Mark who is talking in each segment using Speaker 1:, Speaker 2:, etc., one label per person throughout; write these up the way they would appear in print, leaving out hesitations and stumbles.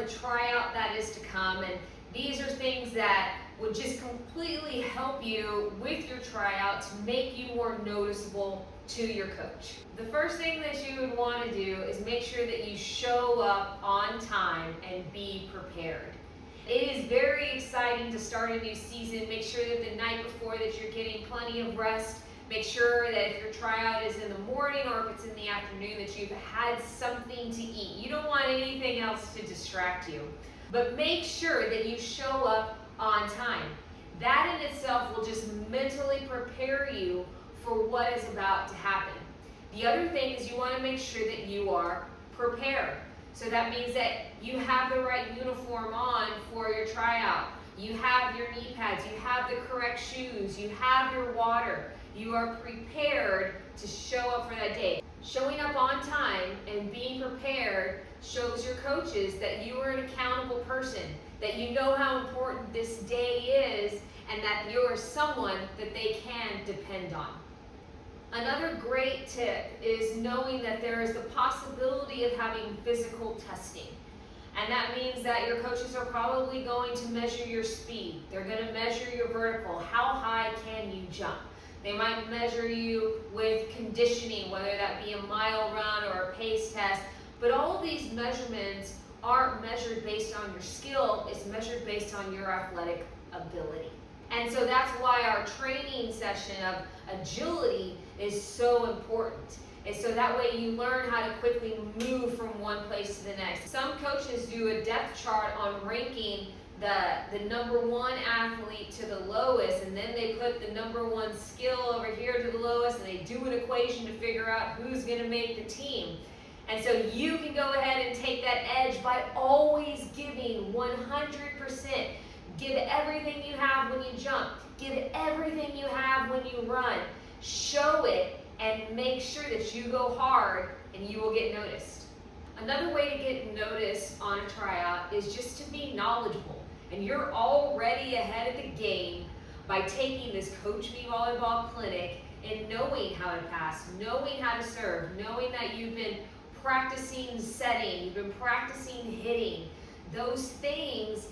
Speaker 1: the tryout that is to come, and these are things that would just completely help you with your tryout to make you more noticeable to your coach. The first thing that you would want to do is make sure that you show up on time and be prepared. It is very exciting to start a new season. Make sure that the night before that you're getting plenty of rest. Make sure that if your tryout is in the morning or if it's in the afternoon that you've had something to eat. You don't want anything else to distract you. But make sure that you show up on time. That in itself will just mentally prepare you for what is about to happen. The other thing is you want to make sure that you are prepared. So that means that you have the right uniform on for your tryout. You have your knee pads, you have the correct shoes, you have your water. You are prepared to show up for that day. Showing up on time and being prepared shows your coaches that you are an accountable person, that you know how important this day is, and that you are someone that they can depend on. Another great tip is knowing that there is the possibility of having physical testing. And that means that your coaches are probably going to measure your speed. They're going to measure your vertical. How high can you jump? They might measure you with conditioning, whether that be a mile run or a pace test. But all of these measurements aren't measured based on your skill. It's measured based on your athletic ability. And so that's why our training session of agility is so important. And so that way you learn how to quickly move from one place to the next. Some coaches do a depth chart on ranking the number one athlete to the lowest, and then they put the number one skill over here to the lowest, and they do an equation to figure out who's going to make the team. And so you can go ahead and take that edge by always giving 100%. Give everything you have when you jump. Give everything you have when you run. Show it and make sure that you go hard and you will get noticed. Another way to get noticed on a tryout is just to be knowledgeable. And you're already ahead of the game by taking this CoachMe Volleyball clinic and knowing how to pass, knowing how to serve, knowing that you've been practicing setting, you've been practicing hitting. Those things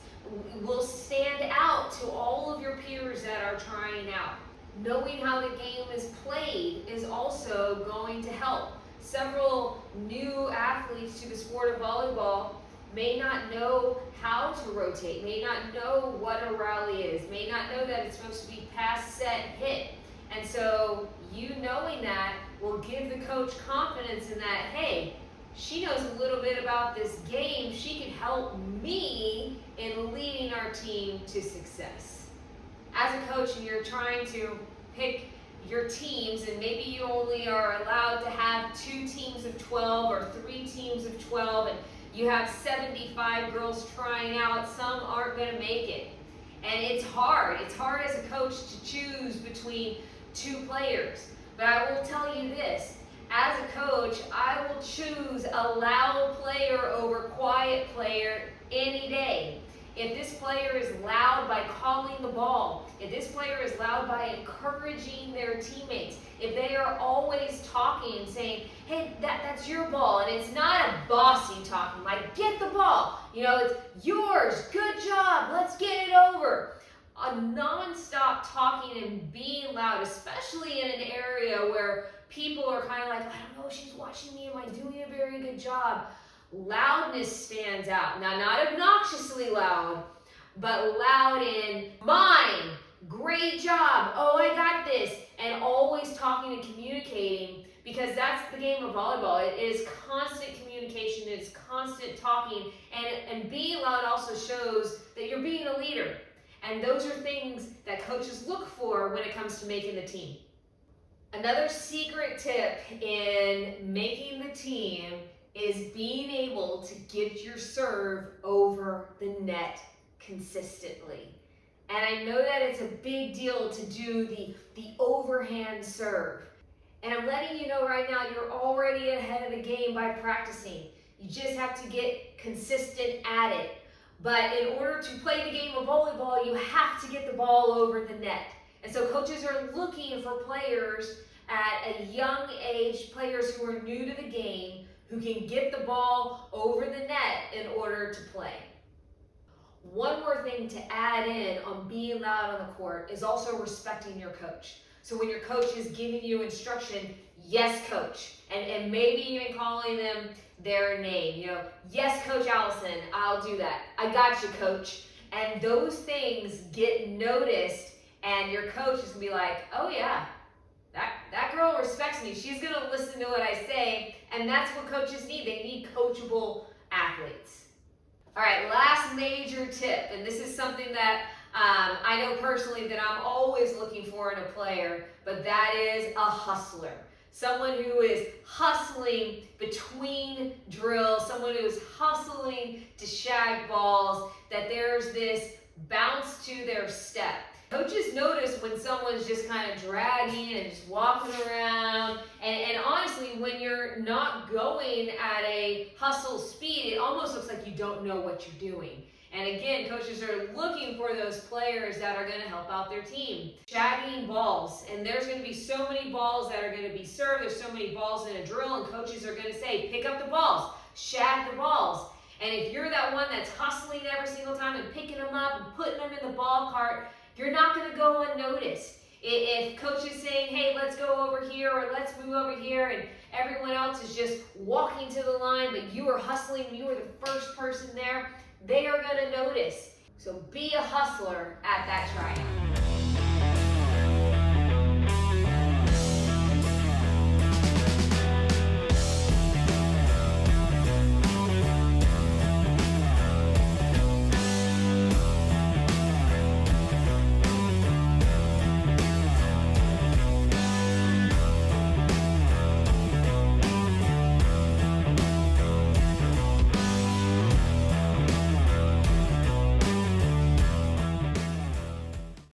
Speaker 1: will stand out to all of your peers that are trying out. Knowing how the game is played is also going to help. Several new athletes to the sport of volleyball may not know how to rotate, may not know what a rally is, may not know that it's supposed to be pass, set, hit. And so you knowing that will give the coach confidence in that, hey, she knows a little bit about this game. She can help me in leading our team to success. As a coach and you're trying to pick your teams, and maybe you only are allowed to have 2 teams of 12 or 3 teams of 12, and you have 75 girls trying out, some aren't going to make it. And it's hard. It's hard as a coach to choose between 2 players. But I will tell you this, as a coach, I will choose a loud player over quiet player any day. If this player is loud by calling the ball, if this player is loud by encouraging their teammates, if they are always talking and saying, hey, that's your ball, and it's not a bossy talking, like, get the ball, it's yours, good job, let's get it over. A non-stop talking and being loud, especially in an area where people are kind of like, I don't know if she's watching me, am I doing a very good job? Loudness stands out. Now, not obnoxiously loud, but loud in mine, great job, oh, I got this, and always talking and communicating, because that's the game of volleyball. It is constant communication, it is constant talking, and being loud also shows that you're being a leader. And those are things that coaches look for when it comes to making the team. Another secret tip in making the team is being able to get your serve over the net consistently. And I know that it's a big deal to do the overhand serve. And I'm letting you know right now, you're already ahead of the game by practicing. You just have to get consistent at it. But in order to play the game of volleyball, you have to get the ball over the net. And so coaches are looking for players at a young age, players who are new to the game, who can get the ball over the net in order to play. One more thing to add in on being loud on the court is also respecting your coach. So when your coach is giving you instruction, yes, coach, and maybe even calling them their name, yes, Coach Allison, I'll do that. I got you, coach. And those things get noticed, and your coach is gonna be like, oh yeah, that girl respects me. She's gonna listen to what I say, and that's what coaches need. They need coachable athletes. All right, last major tip, and this is something that I know personally that I'm always looking for in a player, but that is a hustler. Someone who is hustling between drills, someone who is hustling to shag balls, that there's this bounce to their step. Coaches notice when someone's just kind of dragging and just walking around, and honestly, when you're not going at a hustle speed, it almost looks like you don't know what you're doing. And again, coaches are looking for those players that are going to help out their team. Shagging balls, and there's going to be so many balls that are going to be served, there's so many balls in a drill, and coaches are going to say, pick up the balls, shag the balls. And if you're that one that's hustling every single time and picking them up and putting them in the ball cart, you're not going to go unnoticed. If coach is saying, hey, let's go over here or let's move over here, and everyone else is just walking to the line, but you are hustling, you are the first person there, they are going to notice. So be a hustler at that tryout.